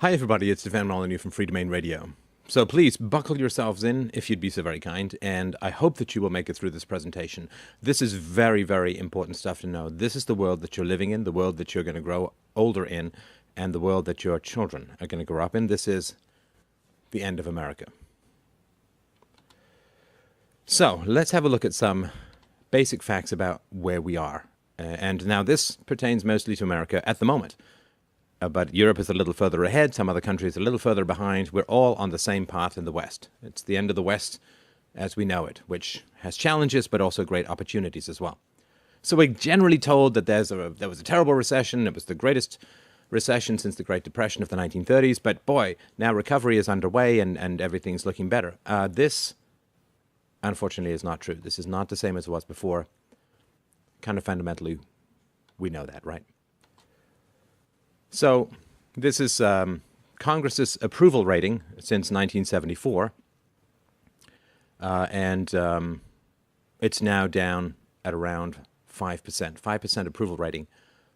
Hi everybody, it's Stefan Molyneux from Freedomain Radio. So please buckle yourselves in if you'd be so very kind, and I hope that you will make it through this presentation. This is very, very important stuff to know. This is the world that you're living in, the world that you're going to grow older in, and the world that your children are going to grow up in. This is the end of America. So let's have a look at some basic facts about where we are. And now this pertains mostly to America at the moment. But Europe is a little further ahead, some other countries a little further behind. We're all on the same path in the West. It's the end of the West as we know it, which has challenges but also great opportunities as well. So we're generally told that there was a terrible recession. It was the greatest recession since the Great Depression of the 1930s. But boy, now recovery is underway and everything's looking better. This, unfortunately, is not true. This is not the same as it was before. Kind of fundamentally, we know that, right? So this is Congress's approval rating since 1974, and it's now down at around 5%, 5% approval rating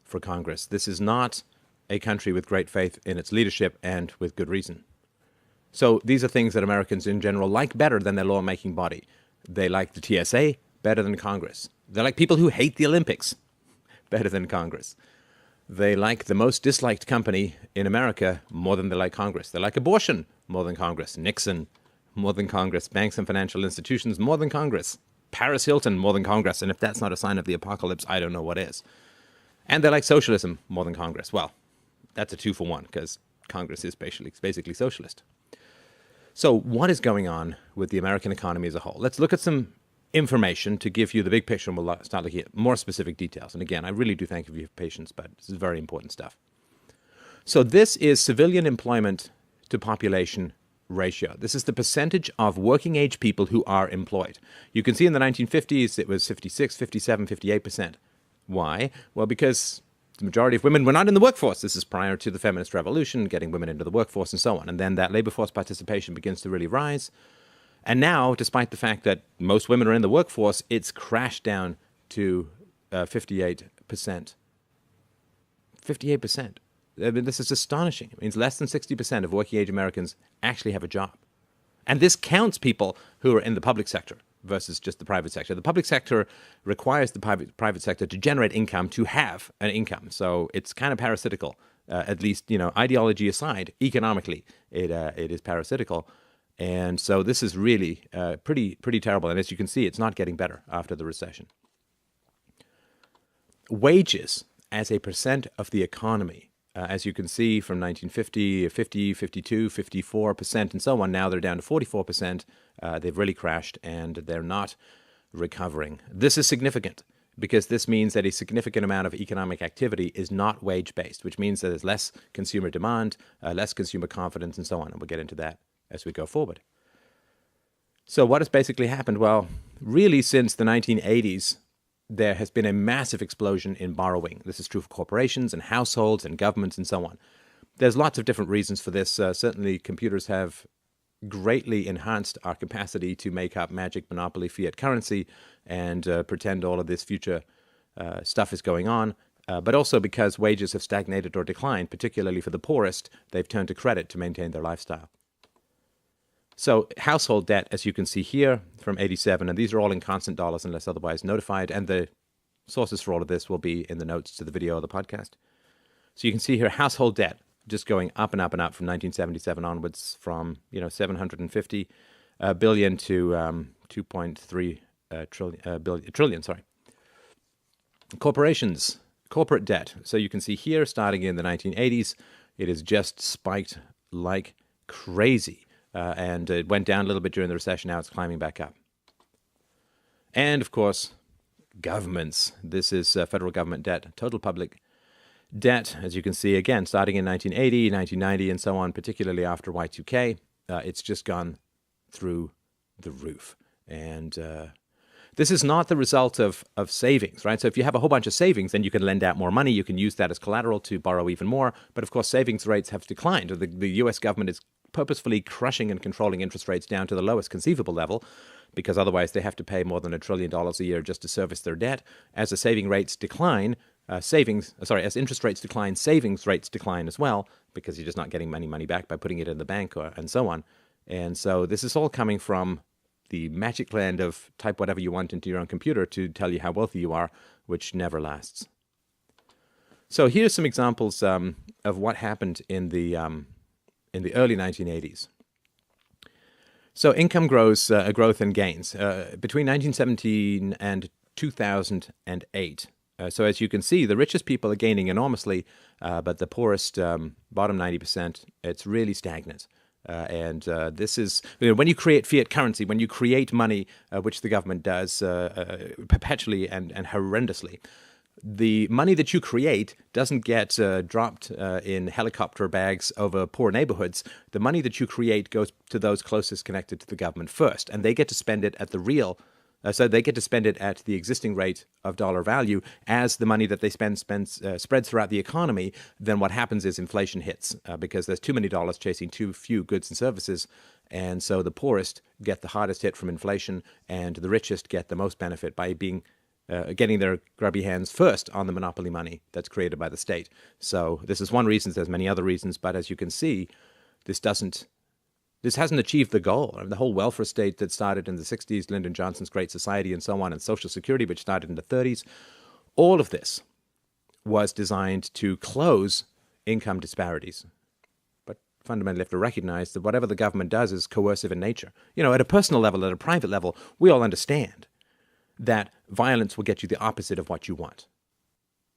for Congress. This is not a country with great faith in its leadership, and with good reason. So these are things that Americans in general like better than their lawmaking body. They like the TSA better than Congress. They're like people who hate the Olympics better than Congress. They like the most disliked company in America more than they like Congress. They like abortion more than Congress. Nixon more than Congress. Banks and financial institutions more than Congress. Paris Hilton more than Congress. And if that's not a sign of the apocalypse, I don't know what is. And they like socialism more than Congress. Well, that's a 2-for-1 because Congress is basically socialist. So what is going on with the American economy as a whole? Let's look at some information to give you the big picture, and we'll start looking at more specific details. And again, I really do thank you for your patience, but this is very important stuff. So this is civilian employment to population ratio. This is the percentage of working age people who are employed. You can see in the 1950s it was 56, 57, 58%. Why? Well, because the majority of women were not in the workforce. This is prior to the feminist revolution, getting women into the workforce and so on. And then that labor force participation begins to really rise. And now, despite the fact that most women are in the workforce, it's crashed down to 58%. 58%. I mean, this is astonishing. It means less than 60% of working-age Americans actually have a job. And this counts people who are in the public sector versus just the private sector. The public sector requires the private sector to generate income to have an income. So it's kind of parasitical, at least, ideology aside, economically, it is parasitical. And so this is really pretty terrible. And as you can see, it's not getting better after the recession. Wages as a percent of the economy, as you can see from 1950, 50, 52, 54%, and so on. Now they're down to 44%. They've really crashed, and they're not recovering. This is significant because this means that a significant amount of economic activity is not wage-based, which means that there's less consumer demand, less consumer confidence, and so on. And we'll get into that as we go forward. So what has basically happened? Well, really since the 1980s, there has been a massive explosion in borrowing. This is true for corporations and households and governments and so on. There's lots of different reasons for this. Certainly computers have greatly enhanced our capacity to make up magic monopoly fiat currency and pretend all of this future stuff is going on. But also because wages have stagnated or declined, particularly for the poorest, they've turned to credit to maintain their lifestyle. So household debt, as you can see here, from 87, and these are all in constant dollars unless otherwise notified, and the sources for all of this will be in the notes to the video or the podcast. So you can see here household debt just going up and up and up from 1977 onwards, from 750 billion to 2.3 trillion. Corporations, corporate debt. So you can see here, starting in the 1980s, it has just spiked like crazy. And it went down a little bit during the recession. Now it's climbing back up. And, of course, governments. This is federal government debt, total public debt, as you can see, again, starting in 1980, 1990, and so on, particularly after Y2K. It's just gone through the roof. And this is not the result of savings, right? So if you have a whole bunch of savings, then you can lend out more money. You can use that as collateral to borrow even more. But, of course, savings rates have declined. The U.S. government is purposefully crushing and controlling interest rates down to the lowest conceivable level, because otherwise they have to pay more than $1 trillion a year just to service their debt. As the saving rates decline, as interest rates decline, savings rates decline as well, because you're just not getting any money back by putting it in the bank and so on. And so this is all coming from the magic land of type whatever you want into your own computer to tell you how wealthy you are, which never lasts. So here's some examples of what happened in the early 1980s. So income growth and gains between 1917 and 2008. So as you can see, the richest people are gaining enormously, but the poorest, bottom 90%, it's really stagnant. And this is, when you create fiat currency, when you create money, which the government does perpetually and horrendously, the money that you create doesn't get dropped in helicopter bags over poor neighborhoods. The money that you create goes to those closest connected to the government first, and they get to spend it at the real. So they get to spend it at the existing rate of dollar value. As the money that they spend spreads throughout the economy, then what happens is inflation hits because there's too many dollars chasing too few goods and services. And so the poorest get the hardest hit from inflation, and the richest get the most benefit by getting their grubby hands first on the monopoly money that's created by the state. So this is one reason. There's many other reasons, but as you can see, this hasn't achieved the goal. I mean, the whole welfare state that started in the 60s, Lyndon Johnson's Great Society and so on, and Social Security, which started in the 30s, all of this was designed to close income disparities. But fundamentally, you have to recognize that whatever the government does is coercive in nature. At a personal level, at a private level, we all understand that violence will get you the opposite of what you want,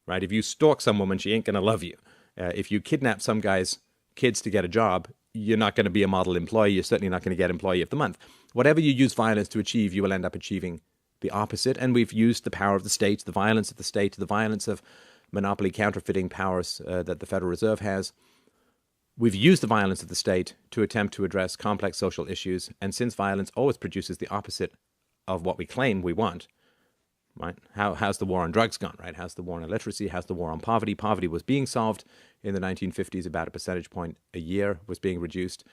right? If you stalk some woman, she ain't going to love you. If you kidnap some guy's kids to get a job, you're not going to be a model employee. You're certainly not going to get Employee of the Month. Whatever you use violence to achieve, you will end up achieving the opposite. And we've used the power of the state, the violence of the state, the violence of monopoly counterfeiting powers that the Federal Reserve has. We've used the violence of the state to attempt to address complex social issues. And since violence always produces the opposite of what we claim we want, right? How's the war on drugs gone, right? How's the war on illiteracy? How's the war on poverty? Poverty was being solved in the 1950s. About a percentage point a year was being reduced.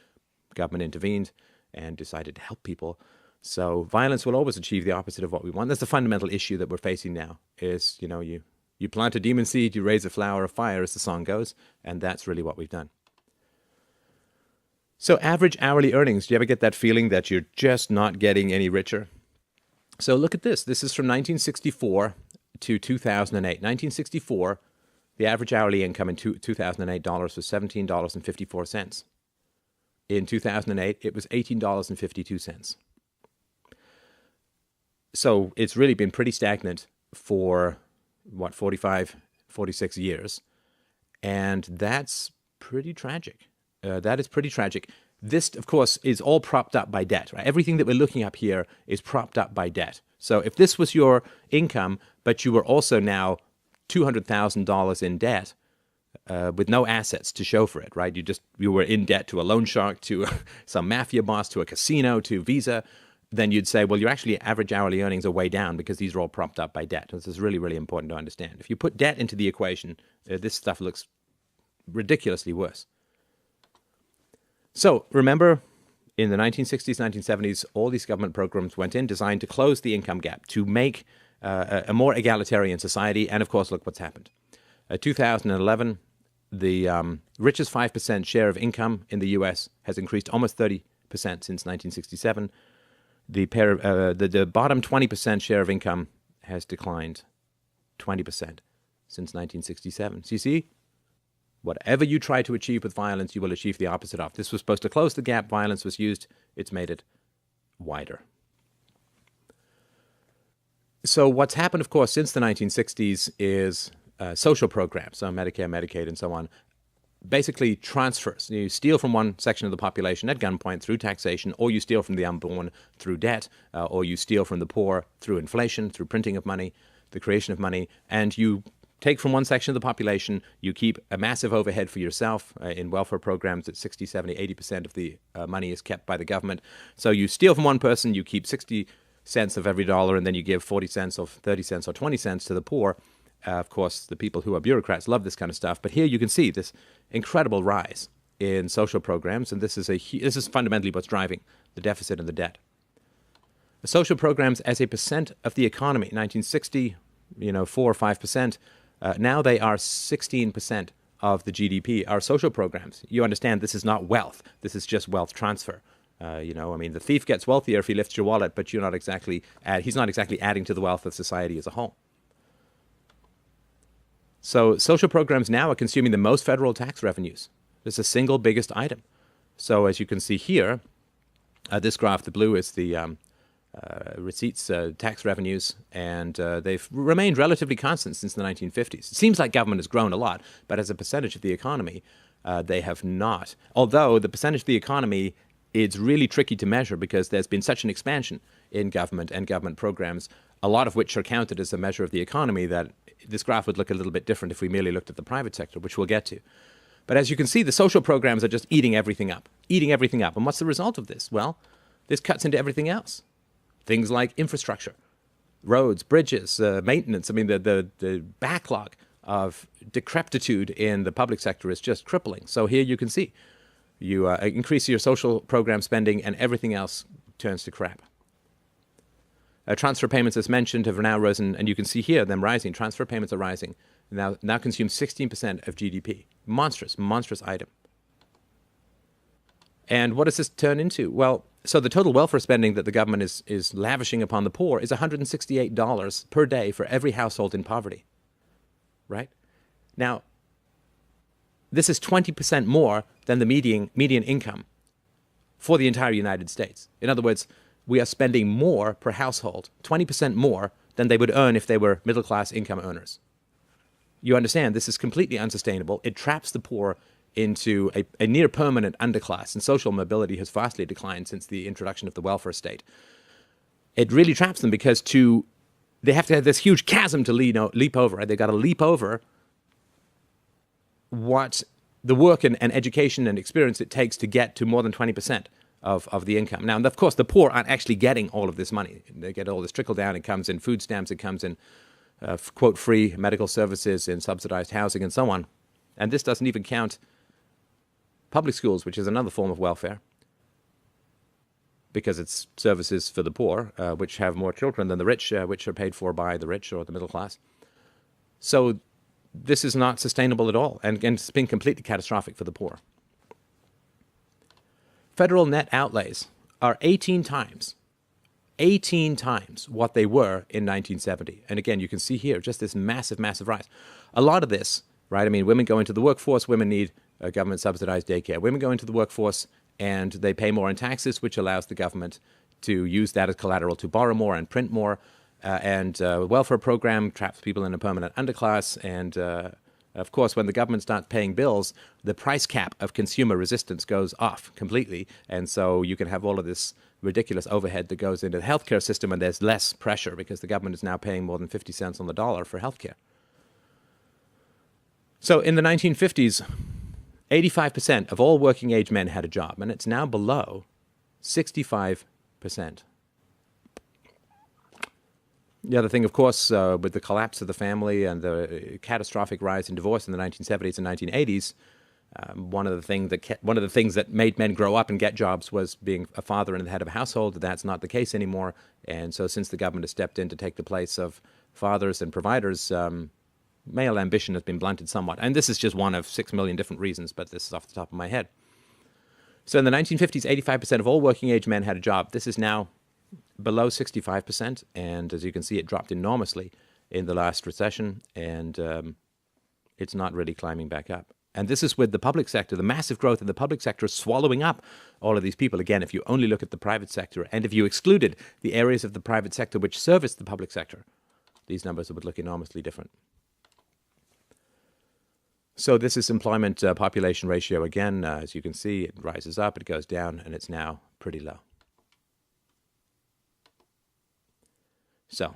Government intervened and decided to help people. So violence will always achieve the opposite of what we want. That's the fundamental issue that we're facing now is, you plant a demon seed, you raise a flower of fire, as the song goes, and that's really what we've done. So average hourly earnings, do you ever get that feeling that you're just not getting any richer? So look at this. This is from 1964 to 2008. 1964, the average hourly income in $2008 was $17.54. In 2008, it was $18.52. So it's really been pretty stagnant for, 45, 46 years. And that's pretty tragic. That is pretty tragic. This, of course, is all propped up by debt, right? Everything that we're looking up here is propped up by debt. So if this was your income, but you were also now $200,000 in debt with no assets to show for it, right? You were in debt to a loan shark, to some mafia boss, to a casino, to Visa, then you'd say, well, your actually average hourly earnings are way down because these are all propped up by debt. This is really, really important to understand. If you put debt into the equation, this stuff looks ridiculously worse. So remember, in the 1960s, 1970s, all these government programs went in designed to close the income gap, to make a more egalitarian society. And of course, look what's happened. 2011, the richest 5% share of income in the U.S. has increased almost 30% since 1967. The bottom 20% share of income has declined 20% since 1967. So you see? Whatever you try to achieve with violence, you will achieve the opposite of. This was supposed to close the gap. Violence was used. It's made it wider. So what's happened, of course, since the 1960s is social programs, so Medicare, Medicaid, and so on, basically transfers. You steal from one section of the population at gunpoint through taxation, or you steal from the unborn through debt, or you steal from the poor through inflation, through printing of money, the creation of money, and you take from one section of the population, you keep a massive overhead for yourself. In welfare programs, it's 60, 70, 80% of the money is kept by the government. So you steal from one person, you keep 60 cents of every dollar, and then you give 40 cents or 30 cents or 20 cents to the poor. Of course, the people who are bureaucrats love this kind of stuff. But here you can see this incredible rise in social programs, and this is fundamentally what's driving the deficit and the debt. The social programs as a percent of the economy, 1960, 4 or 5%. Now they are 16% of the GDP are social programs. You understand this is not wealth. This is just wealth transfer. The thief gets wealthier if he lifts your wallet, but he's not exactly adding to the wealth of society as a whole. So social programs now are consuming the most federal tax revenues. It's the single biggest item. So as you can see here, this graph, the blue is the receipts, tax revenues, and they've remained relatively constant since the 1950s. It seems like government has grown a lot, but as a percentage of the economy, they have not. Although the percentage of the economy is really tricky to measure because there's been such an expansion in government and government programs, a lot of which are counted as a measure of the economy, that this graph would look a little bit different if we merely looked at the private sector, which we'll get to. But as you can see, the social programs are just eating everything up. And what's the result of this? Well, this cuts into everything else. Things like infrastructure, roads, bridges, maintenance. I mean, the backlog of decrepitude in the public sector is just crippling. So here you can see, you increase your social program spending and everything else turns to crap. Transfer payments, as mentioned, have now risen, and you can see here them rising. Transfer payments are rising, now consume 16% of GDP. Monstrous item. And what does this turn into? Well, so the total welfare spending that the government is lavishing upon the poor is $168 per day for every household in poverty, right? Now, this is 20% more than the median income for the entire United States. In other words, we are spending more per household, 20% more than they would earn if they were middle-class income earners. You understand, this is completely unsustainable. It traps the poor into a near-permanent underclass, and social mobility has vastly declined since the introduction of the welfare state. It really traps them because they have to have this huge chasm to leap over. Right? They've got to leap over what the work and education and experience it takes to get to more than 20% of the income. Now, of course, the poor aren't actually getting all of this money. They get all this trickle down. It comes in food stamps. It comes in, quote, free medical services, in subsidized housing, and so on. And this doesn't even count public schools, which is another form of welfare, because it's services for the poor, which have more children than the rich, which are paid for by the rich or the middle class. So this is not sustainable at all, and it's been completely catastrophic for the poor. Federal net outlays are 18 times what they were in 1970. And again, you can see here just this massive rise. A lot of this, right? I mean, women go into the workforce, women need government subsidized daycare. Women go into the workforce and they pay more in taxes, which allows the government to use that as collateral to borrow more and print more. And welfare program traps people in a permanent underclass. And of course, when the government starts paying bills, the price cap of consumer resistance goes off completely. And so you can have all of this ridiculous overhead that goes into the healthcare system, and there's less pressure because the government is now paying more than 50 cents on the dollar for healthcare. So in the 1950s, 85% of all working age men had a job, and it's now below 65%. The other thing, of course, with the collapse of the family and the catastrophic rise in divorce in the 1970s and 1980s, one of the things that made men grow up and get jobs was being a father and the head of a household. That's not the case anymore. And so since the government has stepped in to take the place of fathers and providers, male ambition has been blunted somewhat. And this is just one of 6 million different reasons, but this is off the top of my head. So in the 1950s, 85% of all working age men had a job. This is now below 65%, and as you can see, it dropped enormously in the last recession, and it's not really climbing back up. And this is with the public sector, the massive growth in the public sector swallowing up all of these people. Again, if you only look at the private sector, and if you excluded the areas of the private sector which service the public sector, these numbers would look enormously different. So this is employment population ratio again. As you can see, it rises up, it goes down, and it's now pretty low. So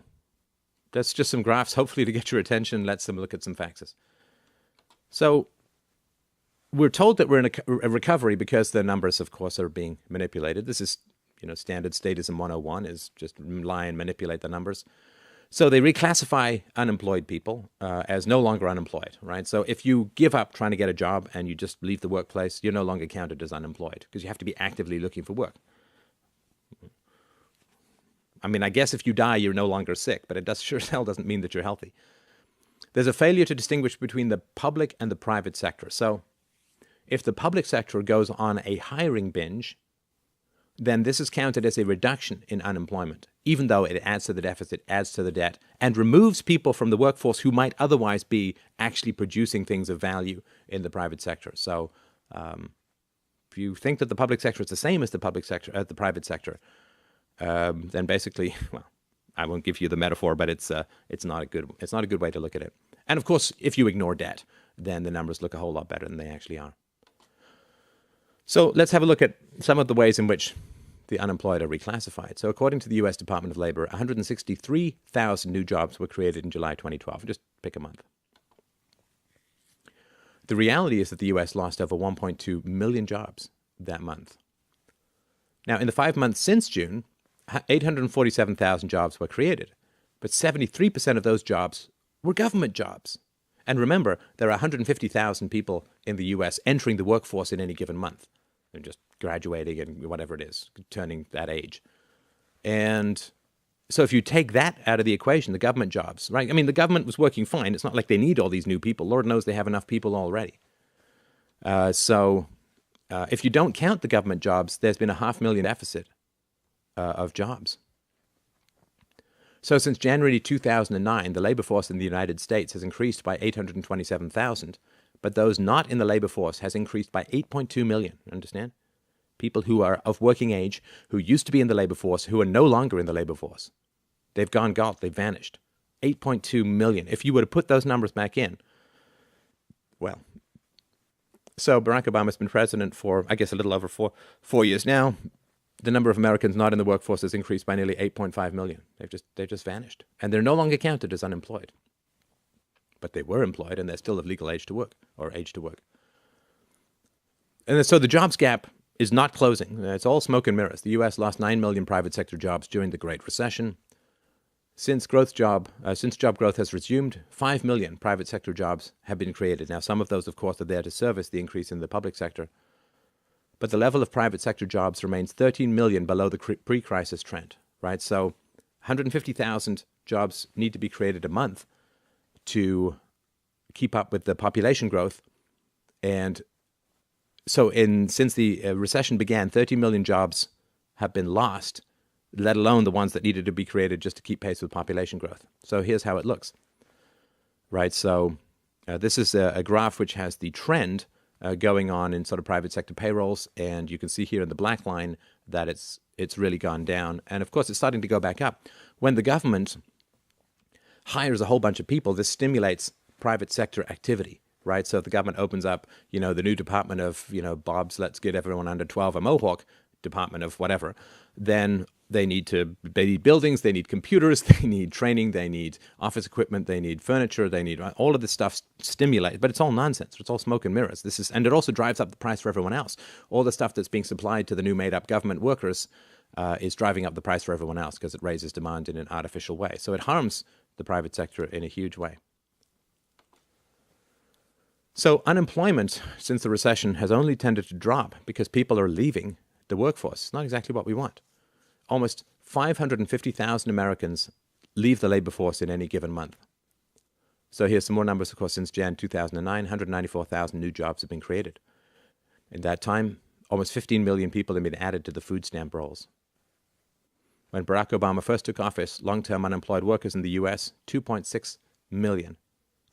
that's just some graphs, hopefully to get your attention. Let's look at some facts. So we're told that we're in a recovery because the numbers, of course, are being manipulated. This is, standard statism 101 is just lie and manipulate the numbers. So they reclassify unemployed people as no longer unemployed, right? So if you give up trying to get a job and you just leave the workplace, you're no longer counted as unemployed because you have to be actively looking for work. I mean, I guess if you die, you're no longer sick, but it sure as hell doesn't mean that you're healthy. There's a failure to distinguish between the public and the private sector. So if the public sector goes on a hiring binge, then this is counted as a reduction in unemployment, even though it adds to the deficit, adds to the debt, and removes people from the workforce who might otherwise be actually producing things of value in the private sector. So if you think that the public sector is the same as the private sector, then basically, well, I won't give you the metaphor, but it's not a good way to look at it. And of course, if you ignore debt, then the numbers look a whole lot better than they actually are. So let's have a look at some of the ways in which the unemployed are reclassified. So according to the U.S. Department of Labor, 163,000 new jobs were created in July 2012. Just pick a month. The reality is that the U.S. lost over 1.2 million jobs that month. Now, in the 5 months since June, 847,000 jobs were created, but 73% of those jobs were government jobs. And remember, there are 150,000 people in the U.S. entering the workforce in any given month. They're just graduating and whatever it is, turning that age. And so if you take that out of the equation, the government jobs, right? I mean, the government was working fine. It's not like they need all these new people. Lord knows they have enough people already. So if you don't count the government jobs, there's been a 500,000 deficit of jobs. So since January 2009, the labor force in the United States has increased by 827,000, but those not in the labor force has increased by 8.2 million, understand? People who are of working age, who used to be in the labor force, who are no longer in the labor force. They've gone gone, they've vanished. 8.2 million. If you were to put those numbers back in, well, so Barack Obama's been president for, I guess, a little over four years now. The number of Americans not in the workforce has increased by nearly 8.5 million. They've just vanished. And they're no longer counted as unemployed. But they were employed, and they're still of legal age to work, or age to work. And so the jobs gap is not closing. It's all smoke and mirrors. The U.S. lost 9 million private sector jobs during the Great Recession. Since job growth has resumed, 5 million private sector jobs have been created. Now, some of those, of course, are there to service the increase in the public sector. But the level of private sector jobs remains 13 million below the pre-crisis trend, right? So 150,000 jobs need to be created a month to keep up with the population growth. And so since the recession began, 30 million jobs have been lost, let alone the ones that needed to be created just to keep pace with population growth. So here's how it looks, right? So this is a graph which has the trend going on in sort of private sector payrolls, and you can see here in the black line that it's really gone down. And of course, it's starting to go back up. When the government hires a whole bunch of people, this stimulates private sector activity, right? So if the government opens up, the new department of, Bob's Let's Get Everyone Under 12 a Mohawk, department of whatever, then they need buildings, they need computers, they need training, they need office equipment, they need furniture, they need all of this stuff stimulated, but it's all nonsense. It's all smoke and mirrors. And it also drives up the price for everyone else. All the stuff that's being supplied to the new made-up government workers is driving up the price for everyone else because it raises demand in an artificial way. So it harms the private sector in a huge way. So unemployment since the recession has only tended to drop because people are leaving the workforce. It's not exactly what we want. Almost 550,000 Americans leave the labor force in any given month. So here's some more numbers, of course, since Jan 2009, 194,000 new jobs have been created. In that time, almost 15 million people have been added to the food stamp rolls. When Barack Obama first took office, long-term unemployed workers in the U.S., 2.6 million.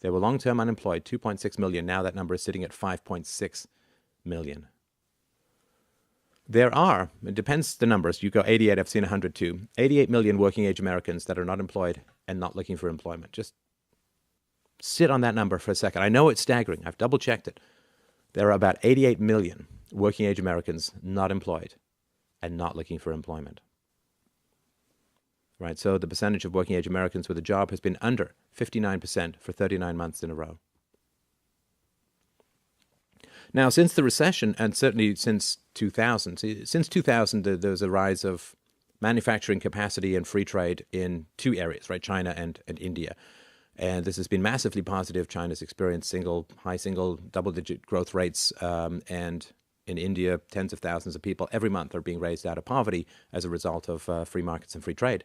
They were long-term unemployed, 2.6 million. Now that number is sitting at 5.6 million. There are, it depends the numbers, you go 88, I've seen 102, 88 million working age Americans that are not employed and not looking for employment. Just sit on that number for a second. I know it's staggering. I've double checked it. There are about 88 million working age Americans not employed and not looking for employment. Right, so the percentage of working age Americans with a job has been under 59% for 39 months in a row. Now, since the recession, and certainly since 2000, there was a rise of manufacturing capacity and free trade in two areas, right? China and India. And this has been massively positive. China's experienced high single, double-digit growth rates, and in India, tens of thousands of people every month are being raised out of poverty as a result of free markets and free trade.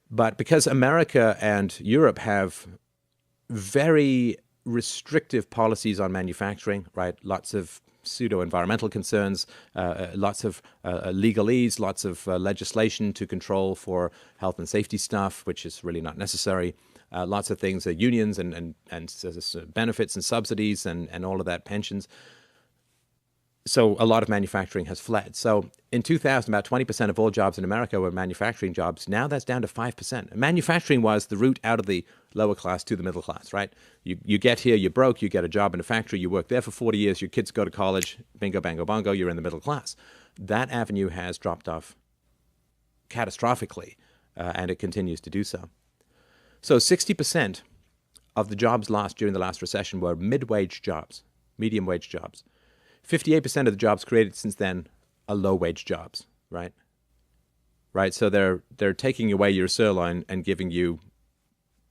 But because America and Europe have very restrictive policies on manufacturing, right? Lots of pseudo-environmental concerns, lots of legalese, lots of legislation to control for health and safety stuff, which is really not necessary. Lots of things, unions and benefits and subsidies and all of that, pensions. So a lot of manufacturing has fled. So in 2000, about 20% of all jobs in America were manufacturing jobs. Now that's down to 5%. Manufacturing was the route out of the lower class to the middle class, right? You get here, you're broke, you get a job in a factory, you work there for 40 years, your kids go to college, bingo, bango, bongo, you're in the middle class. That avenue has dropped off catastrophically, and it continues to do so. So 60% of the jobs lost during the last recession were mid-wage jobs, medium-wage jobs. 58% of the jobs created since then are low-wage jobs, right? Right, so they're taking away your sirloin and giving you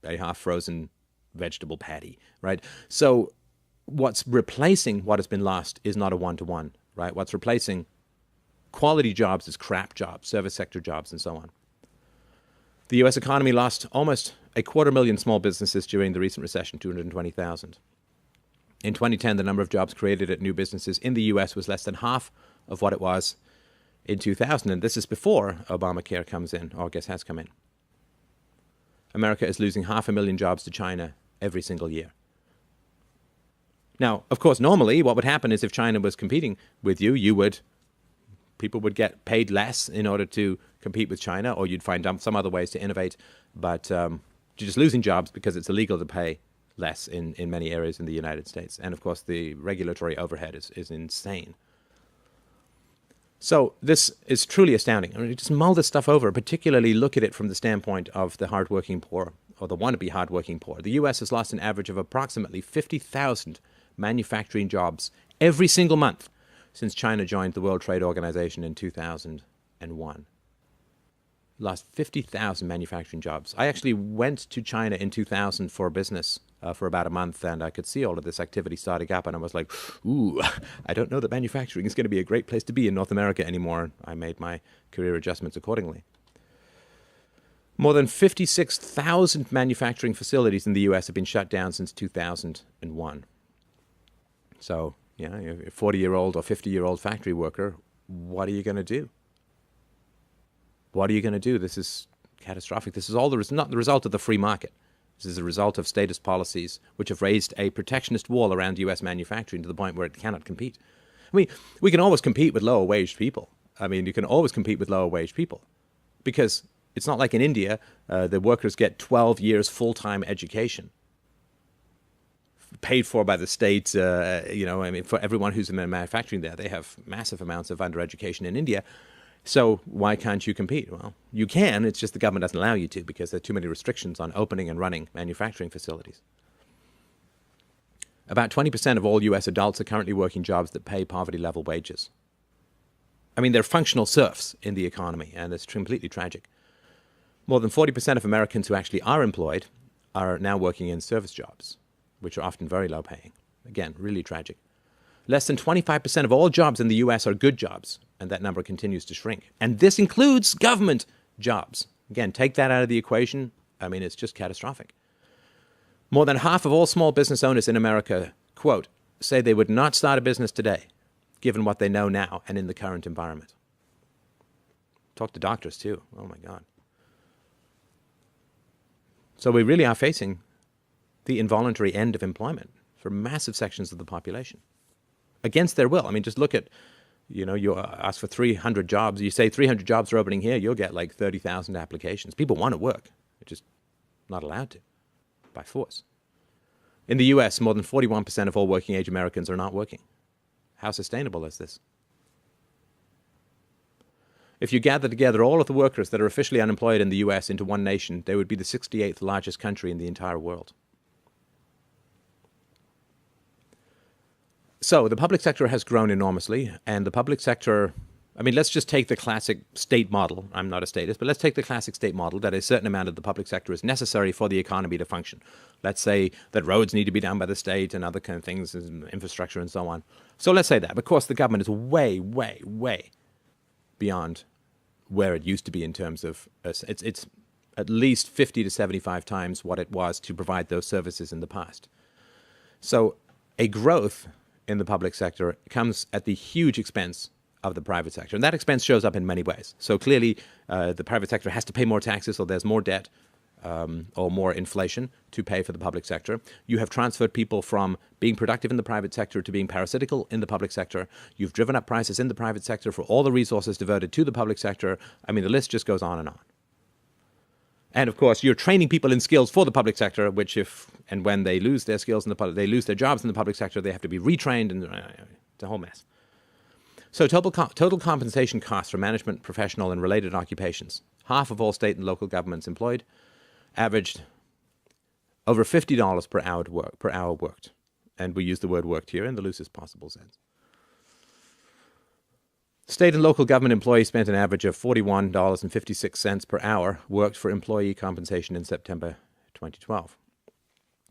a half-frozen vegetable patty, right? So what's replacing what has been lost is not a one-to-one, right? What's replacing quality jobs is crap jobs, service sector jobs, and so on. The U.S. economy lost almost 250,000 small businesses during the recent recession, 220,000. In 2010, the number of jobs created at new businesses in the U.S. was less than half of what it was in 2000. And this is before Obamacare comes in, or I guess has come in. America is losing 500,000 jobs to China every single year. Now, of course, normally what would happen is if China was competing with you, people would get paid less in order to compete with China, or you'd find some other ways to innovate. But you're just losing jobs because it's illegal to pay less in many areas in the United States. And of course, the regulatory overhead is insane. So this is truly astounding. I mean, just mull this stuff over, particularly look at it from the standpoint of the hardworking poor, or the wannabe hardworking poor. The U.S. has lost an average of approximately 50,000 manufacturing jobs every single month since China joined the World Trade Organization in 2001. Lost 50,000 manufacturing jobs. I actually went to China in 2000 for business for about a month, and I could see all of this activity starting up, and I was like, ooh, I don't know that manufacturing is going to be a great place to be in North America anymore. I made my career adjustments accordingly. More than 56,000 manufacturing facilities in the U.S. have been shut down since 2001. So, you're a 40-year-old or 50-year-old factory worker, what are you going to do? What are you going to do? This is catastrophic. This is all not the result of the free market. This is a result of statist policies which have raised a protectionist wall around U.S. manufacturing to the point where it cannot compete. I mean, we can always compete with lower-wage people. I mean, you can always compete with lower-wage people because it's not like in India, the workers get 12 years full-time education paid for by the state. I mean, for everyone who's in manufacturing there, they have massive amounts of undereducation in India. So why can't you compete? Well, you can. It's just the government doesn't allow you to because there are too many restrictions on opening and running manufacturing facilities. About 20% of all U.S. adults are currently working jobs that pay poverty-level wages. I mean, they're functional serfs in the economy, and it's completely tragic. More than 40% of Americans who actually are employed are now working in service jobs, which are often very low paying. Again, really tragic. Less than 25% of all jobs in the U.S. are good jobs, and that number continues to shrink. And this includes government jobs. Again, take that out of the equation. I mean, it's just catastrophic. More than half of all small business owners in America, quote, say they would not start a business today, given what they know now and in the current environment. Talk to doctors, too. Oh, my God. So we really are facing the involuntary end of employment for massive sections of the population. Against their will. I mean, just look at, you ask for 300 jobs. You say 300 jobs are opening here, you'll get like 30,000 applications. People want to work. They're just not allowed to by force. In the U.S., more than 41% of all working-age Americans are not working. How sustainable is this? If you gather together all of the workers that are officially unemployed in the U.S. into one nation, they would be the 68th largest country in the entire world. So the public sector has grown enormously, and the public sector, I mean, let's just take the classic state model. I'm not a statist, but let's take the classic state model that a certain amount of the public sector is necessary for the economy to function. Let's say that roads need to be done by the state and other kind of things, infrastructure and so on. So let's say that. But of course, the government is way, way, way beyond where it used to be in terms of, it's at least 50 to 75 times what it was to provide those services in the past. So a growth in the public sector comes at the huge expense of the private sector. And that expense shows up in many ways. So clearly, the private sector has to pay more taxes, so there's more debt or more inflation to pay for the public sector. You have transferred people from being productive in the private sector to being parasitical in the public sector. You've driven up prices in the private sector for all the resources diverted to the public sector. I mean, the list just goes on and on. And of course, you're training people in skills for the public sector, which if and when they lose their skills in the public, they lose their jobs in the public sector, they have to be retrained, and it's a whole mess. So total compensation costs for management, professional, and related occupations, half of all state and local governments employed, averaged over $50 per hour worked. And we use the word worked here in the loosest possible sense. State and local government employees spent an average of $41.56 per hour worked for employee compensation in September 2012.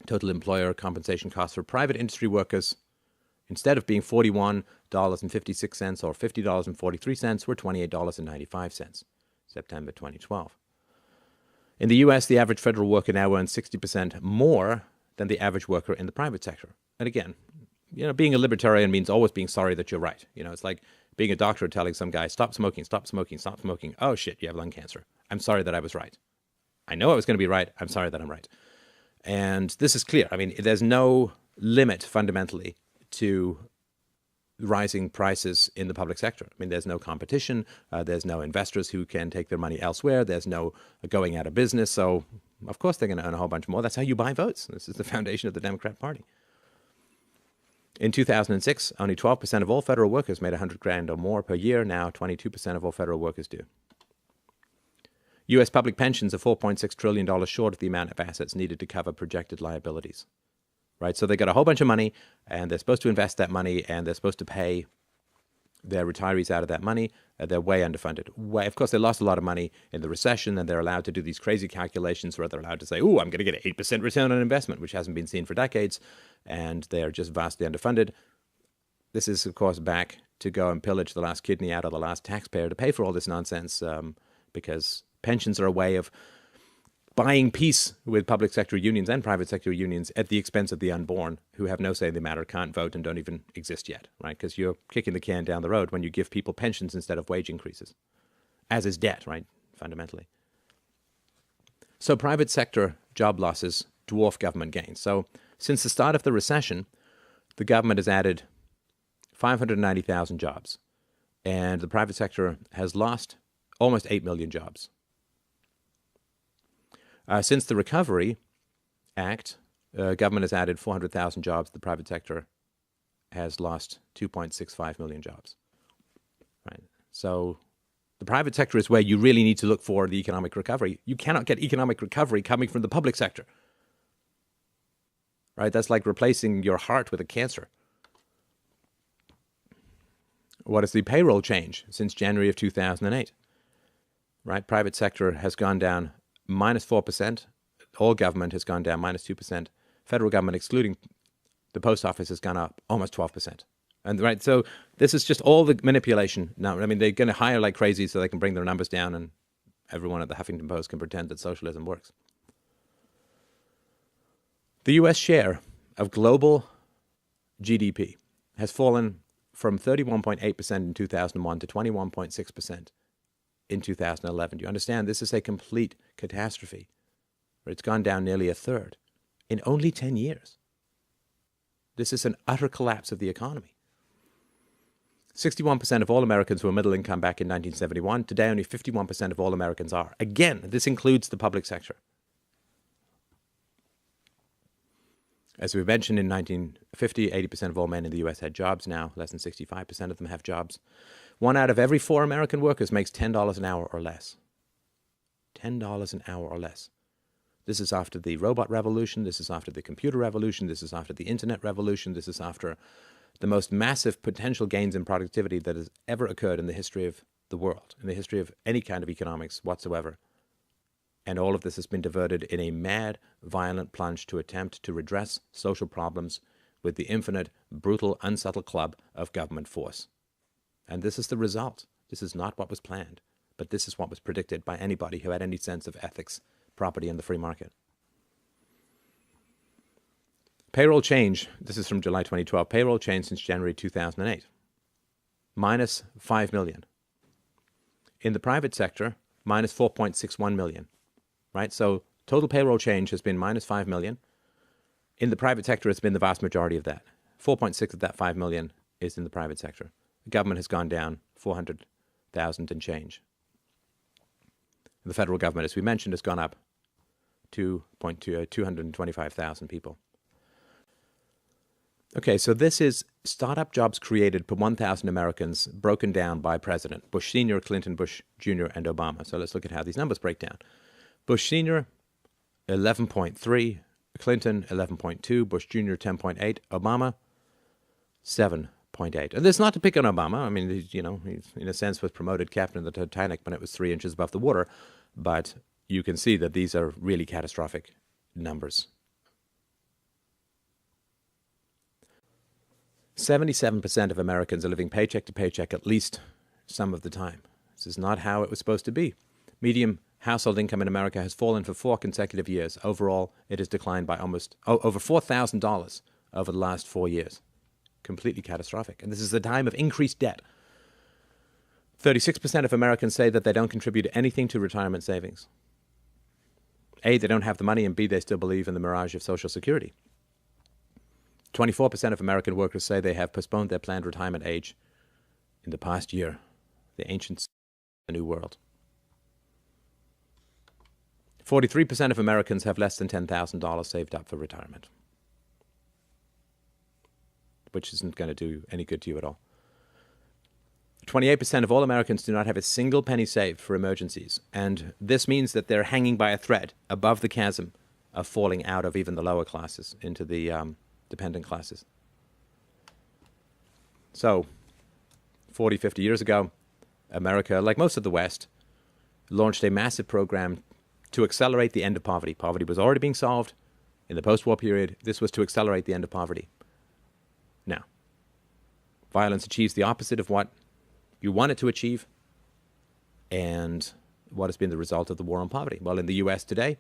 Total employer compensation costs for private industry workers, instead of being $41.56 or $50.43, were $28.95, September 2012. In the U.S., the average federal worker now earns 60% more than the average worker in the private sector. And again, being a libertarian means always being sorry that you're right. It's like being a doctor telling some guy, stop smoking, stop smoking, stop smoking. Oh, shit, you have lung cancer. I'm sorry that I was right. I know I was going to be right. I'm sorry that I'm right. And this is clear. I mean, there's no limit fundamentally to rising prices in the public sector. I mean, there's no competition. There's no investors who can take their money elsewhere. There's no going out of business. So, of course, they're going to earn a whole bunch more. That's how you buy votes. This is the foundation of the Democrat Party. In 2006, only 12% of all federal workers made $100,000 or more per year. Now, 22% of all federal workers do. U.S. public pensions are $4.6 trillion short of the amount of assets needed to cover projected liabilities. Right? So they got a whole bunch of money, and they're supposed to invest that money, and they're supposed to pay their retirees out of that money. They're way underfunded. Of course, they lost a lot of money in the recession, and they're allowed to do these crazy calculations where they're allowed to say, I'm going to get an 8% return on investment, which hasn't been seen for decades, and they're just vastly underfunded. This is, of course, back to go and pillage the last kidney out of the last taxpayer to pay for all this nonsense, because pensions are a way of buying peace with public sector unions and private sector unions at the expense of the unborn, who have no say in the matter, can't vote, and don't even exist yet, right? Because you're kicking the can down the road when you give people pensions instead of wage increases, as is debt, right, fundamentally. So private sector job losses dwarf government gains. So since the start of the recession, the government has added 590,000 jobs, and the private sector has lost almost 8 million jobs. Since the Recovery Act, government has added 400,000 jobs. The private sector has lost 2.65 million jobs. Right. So the private sector is where you really need to look for the economic recovery. You cannot get economic recovery coming from the public sector. Right? That's like replacing your heart with a cancer. What is the payroll change since January of 2008? Right? Private sector has gone down minus 4%. All government has gone down minus 2%. Federal government, excluding the post office, has gone up almost 12%. And right, so this is just all the manipulation. Now, I mean, they're going to hire like crazy so they can bring their numbers down, and everyone at the Huffington Post can pretend that socialism works. The U.S. share of global GDP has fallen from 31.8% in 2001 to 21.6% in 2011. Do you understand? This is a complete catastrophe. It's gone down nearly a third in only 10 years. This is an utter collapse of the economy. 61% of all Americans were middle income back in 1971. Today, only 51% of all Americans are. Again, this includes the public sector. As we mentioned, in 1950, 80% of all men in the U.S. had jobs. Now, less than 65% of them have jobs. 1 out of every 4 American workers makes $10 an hour or less. $10 an hour or less. This is after the robot revolution. This is after the computer revolution. This is after the internet revolution. This is after the most massive potential gains in productivity that has ever occurred in the history of the world, in the history of any kind of economics whatsoever. And all of this has been diverted in a mad, violent plunge to attempt to redress social problems with the infinite, brutal, unsubtle club of government force. And this is the result. This is not what was planned. But this is what was predicted by anybody who had any sense of ethics, property, and the free market. Payroll change, this is from July 2012, payroll change since January 2008, minus 5 million. In the private sector, minus 4.61 million, right? So total payroll change has been minus 5 million. In the private sector, it's been the vast majority of that. 4.6 of that 5 million is in the private sector. The government has gone down 400,000 and change. The federal government, as we mentioned, has gone up 225,000 people. Okay, so this is startup jobs created per 1,000 Americans broken down by president. Bush Sr., Clinton, Bush Jr., and Obama. So let's look at how these numbers break down. Bush Sr., 11.3, Clinton, 11.2, Bush Jr., 10.8, Obama, 7.8. And this is not to pick on Obama. I mean, he, in a sense was promoted captain of the Titanic when it was 3 inches above the water. But you can see that these are really catastrophic numbers. 77% of Americans are living paycheck to paycheck at least some of the time. This is not how it was supposed to be. Median household income in America has fallen for 4 consecutive years. Overall, it has declined by over $4,000 over the last 4 years. Completely catastrophic. And this is a time of increased debt. 36% of Americans say that they don't contribute anything to retirement savings. A, they don't have the money, and B, they still believe in the mirage of Social Security. 24% of American workers say they have postponed their planned retirement age in the past year. The ancient, the new world. 43% of Americans have less than $10,000 saved up for retirement, which isn't going to do any good to you at all. 28% of all Americans do not have a single penny saved for emergencies, and this means that they're hanging by a thread above the chasm of falling out of even the lower classes into the dependent classes. So, 40, 50 years ago, America, like most of the West, launched a massive program to accelerate the end of poverty. Poverty was already being solved in the post-war period. This was to accelerate the end of poverty. Now, violence achieves the opposite of what you want it to achieve, and what has been the result of the war on poverty? Well, in the U.S. today,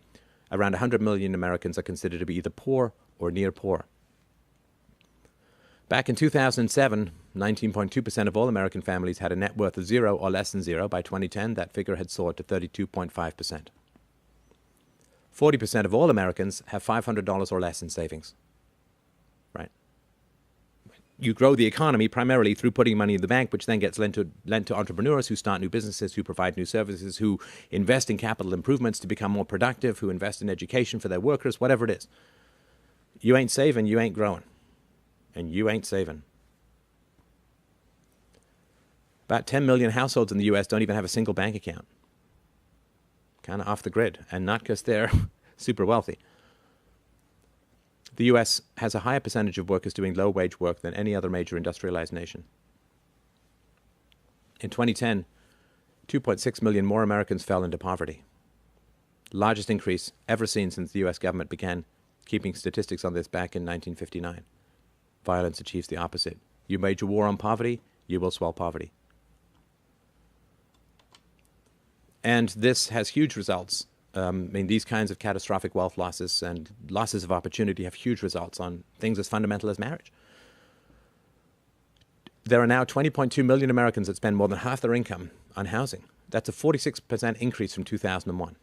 around 100 million Americans are considered to be either poor or near poor. Back in 2007, 19.2% of all American families had a net worth of 0 or less than 0. By 2010, that figure had soared to 32.5%. 40% of all Americans have $500 or less in savings. Right? You grow the economy primarily through putting money in the bank, which then gets lent to entrepreneurs who start new businesses, who provide new services, who invest in capital improvements to become more productive, who invest in education for their workers, whatever it is. You ain't saving, you ain't growing. And you ain't saving. About 10 million households in the U.S. don't even have a single bank account. Kind of off the grid, and not because they're super wealthy. The U.S. has a higher percentage of workers doing low-wage work than any other major industrialized nation. In 2010, 2.6 million more Americans fell into poverty. Largest increase ever seen since the U.S. government began keeping statistics on this back in 1959. Violence achieves the opposite. You wage a war on poverty, you will swell poverty. And this has huge results. These kinds of catastrophic wealth losses and losses of opportunity have huge results on things as fundamental as marriage. There are now 20.2 million Americans that spend more than half their income on housing. That's a 46% increase from 2001.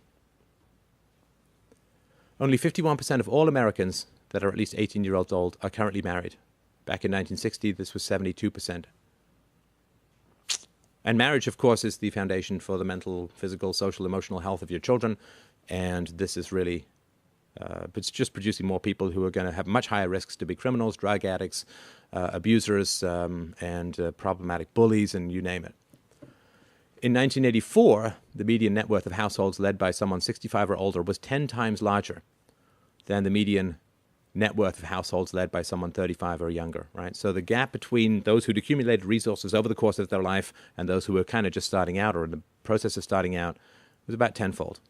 Only 51% of all Americans that are at least 18 years old are currently married. Back in 1960, this was 72%. And marriage, of course, is the foundation for the mental, physical, social, emotional health of your children. And this is really, it's just producing more people who are going to have much higher risks to be criminals, drug addicts, abusers, and problematic bullies, and you name it. In 1984, the median net worth of households led by someone 65 or older was 10 times larger than the median net worth of households led by someone 35 or younger, right? So the gap between those who'd accumulated resources over the course of their life and those who were kind of just starting out or in the process of starting out was about tenfold.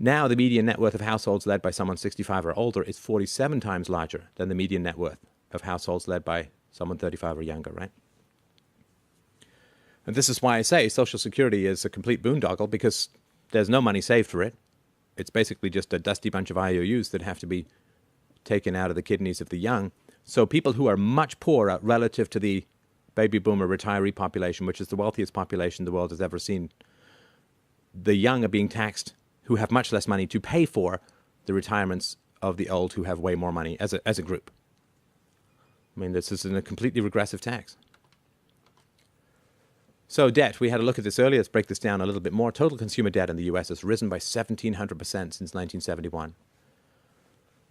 Now the median net worth of households led by someone 65 or older is 47 times larger than the median net worth of households led by someone 35 or younger, right? And this is why I say Social Security is a complete boondoggle, because there's no money saved for it. It's basically just a dusty bunch of IOUs that have to be taken out of the kidneys of the young. So people who are much poorer relative to the baby boomer retiree population, which is the wealthiest population the world has ever seen, the young are being taxed who have much less money to pay for the retirements of the old who have way more money as a group. I mean, this is a completely regressive tax. So debt, we had a look at this earlier. Let's break this down a little bit more. Total consumer debt in the US has risen by 1,700% since 1971.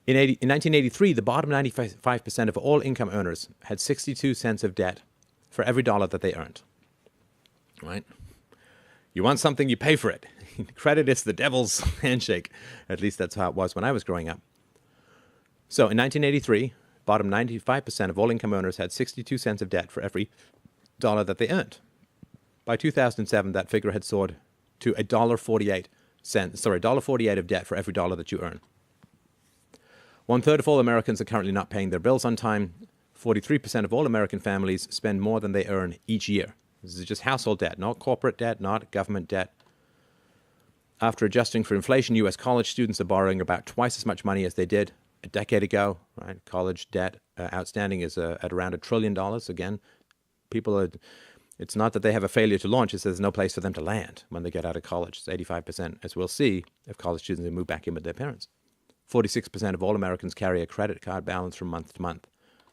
In 1983, the bottom 95% of all income earners had 62 cents of debt for every dollar that they earned. Right? You want something, you pay for it. Credit is the devil's handshake. At least that's how it was when I was growing up. So in 1983, bottom 95% of all income earners had 62 cents of debt for every dollar that they earned. By 2007, that figure had soared to $1.48 of debt for every dollar that you earn. 1/3 of all Americans are currently not paying their bills on time. 43% of all American families spend more than they earn each year. This is just household debt, not corporate debt, not government debt. After adjusting for inflation, U.S. college students are borrowing about twice as much money as they did a decade ago. Right? College debt outstanding is at around $1 trillion. Again, people are... It's not that they have a failure to launch, it's that there's no place for them to land when they get out of college. It's 85%, as we'll see, of college students who move back in with their parents. 46% of all Americans carry a credit card balance from month to month,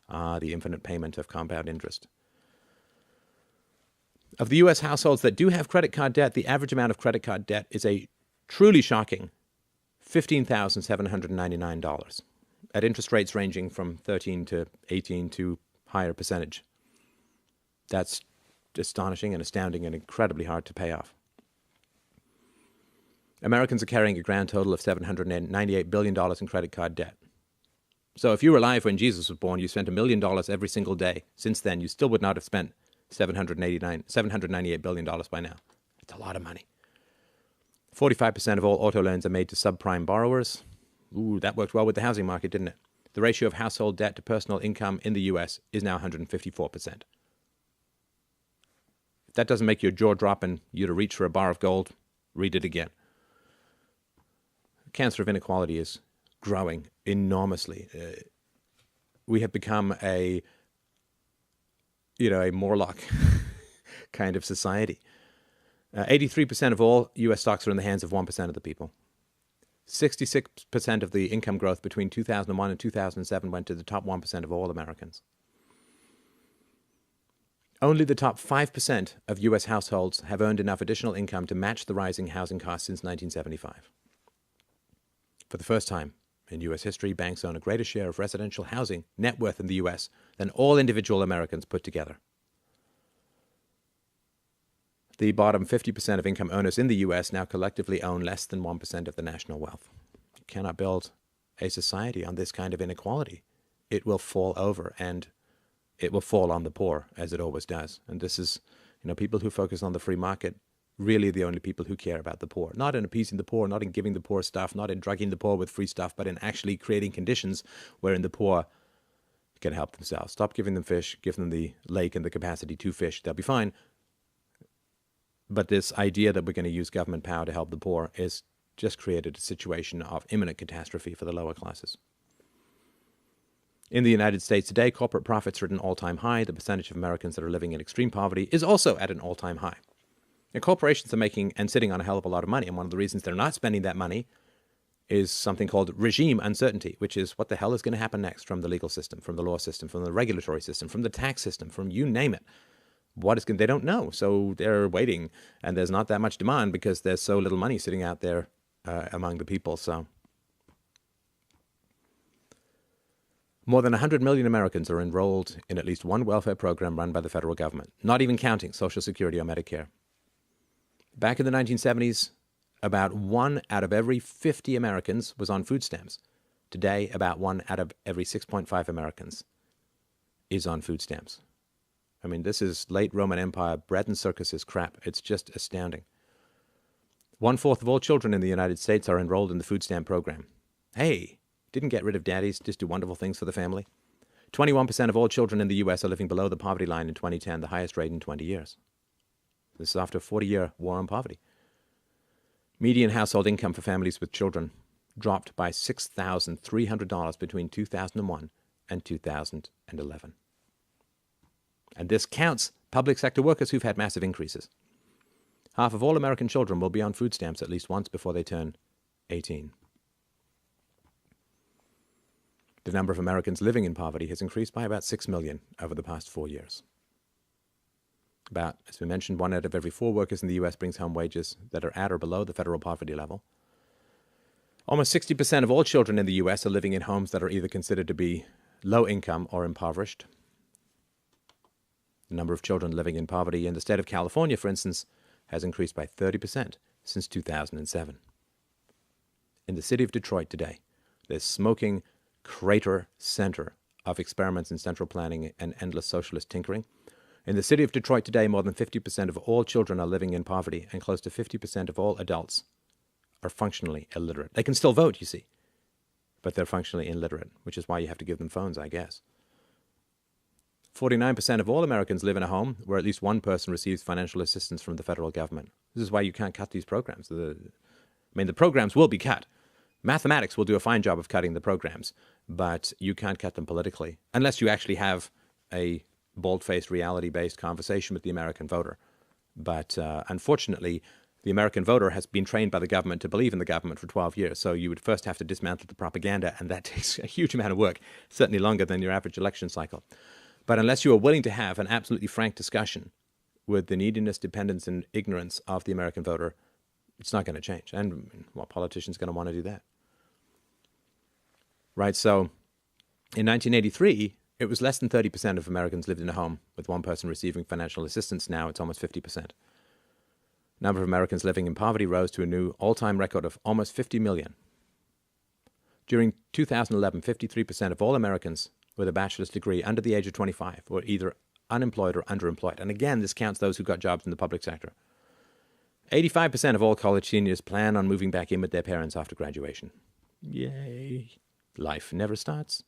the infinite payment of compound interest. Of the U.S. households that do have credit card debt, the average amount of credit card debt is a truly shocking $15,799, at interest rates ranging from 13 to 18 to higher percentage. That's astonishing and astounding and incredibly hard to pay off. Americans are carrying a grand total of $798 billion in credit card debt. So if you were alive when Jesus was born, you spent $1 million every single day. Since then, you still would not have spent $798 billion by now. It's a lot of money. 45% of all auto loans are made to subprime borrowers. Ooh, that worked well with the housing market, didn't it? The ratio of household debt to personal income in the U.S. is now 154%. If that doesn't make your jaw drop and you to reach for a bar of gold, read it again. The cancer of inequality is growing enormously. We have become a Morlock kind of society. 83% of all U.S. stocks are in the hands of 1% of the people. 66% of the income growth between 2001 and 2007 went to the top 1% of all Americans. Only the top 5% of U.S. households have earned enough additional income to match the rising housing costs since 1975. For the first time in U.S. history, banks own a greater share of residential housing net worth in the U.S. than all individual Americans put together. The bottom 50% of income earners in the U.S. now collectively own less than 1% of the national wealth. You cannot build a society on this kind of inequality. It will fall over, and it will fall on the poor, as it always does. And this is, people who focus on the free market, really the only people who care about the poor. Not in appeasing the poor, not in giving the poor stuff, not in drugging the poor with free stuff, but in actually creating conditions wherein the poor can help themselves. Stop giving them fish, give them the lake and the capacity to fish. They'll be fine. But this idea that we're going to use government power to help the poor is just created a situation of imminent catastrophe for the lower classes. In the United States today, corporate profits are at an all-time high. The percentage of Americans that are living in extreme poverty is also at an all-time high. And corporations are making and sitting on a hell of a lot of money. And one of the reasons they're not spending that money is something called regime uncertainty, which is what the hell is going to happen next from the legal system, from the law system, from the regulatory system, from the tax system, from you name it. They don't know. So they're waiting. And there's not that much demand because there's so little money sitting out there among the people. So more than 100 million Americans are enrolled in at least one welfare program run by the federal government, not even counting Social Security or Medicare. Back in the 1970s, about 1 out of every 50 Americans was on food stamps. Today, about 1 out of every 6.5 Americans is on food stamps. I mean, this is late Roman Empire, bread and circuses crap. It's just astounding. 1/4 of all children in the United States are enrolled in the food stamp program. Hey, didn't get rid of daddies, just do wonderful things for the family. 21% of all children in the U.S. are living below the poverty line in 2010, the highest rate in 20 years. This is after a 40-year war on poverty. Median household income for families with children dropped by $6,300 between 2001 and 2011. And this counts public sector workers who've had massive increases. Half of all American children will be on food stamps at least once before they turn 18. The number of Americans living in poverty has increased by about 6 million over the past 4 years. About, as we mentioned, 1 out of every 4 workers in the U.S. brings home wages that are at or below the federal poverty level. Almost 60% of all children in the U.S. are living in homes that are either considered to be low income or impoverished. The number of children living in poverty in the state of California, for instance, has increased by 30% since 2007. In the city of Detroit today, this smoking crater center of experiments in central planning and endless socialist tinkering, in the city of Detroit today, more than 50% of all children are living in poverty, and close to 50% of all adults are functionally illiterate. They can still vote, you see, but they're functionally illiterate, which is why you have to give them phones, I guess. 49% of all Americans live in a home where at least one person receives financial assistance from the federal government. This is why you can't cut these programs. The programs will be cut. Mathematics will do a fine job of cutting the programs, but you can't cut them politically unless you actually have a bald-faced, reality-based conversation with the American voter. But unfortunately, the American voter has been trained by the government to believe in the government for 12 years, so you would first have to dismantle the propaganda, and that takes a huge amount of work, certainly longer than your average election cycle. But unless you are willing to have an absolutely frank discussion with the neediness, dependence, and ignorance of the American voter, it's not going to change. And what politician's going to want to do that? Right, so in 1983, it was less than 30% of Americans lived in a home with one person receiving financial assistance. Now it's almost 50%. Number of Americans living in poverty rose to a new all-time record of almost 50 million. During 2011, 53% of all Americans with a bachelor's degree under the age of 25 were either unemployed or underemployed. And again, this counts those who got jobs in the public sector. 85% of all college seniors plan on moving back in with their parents after graduation. Yay. Life never starts.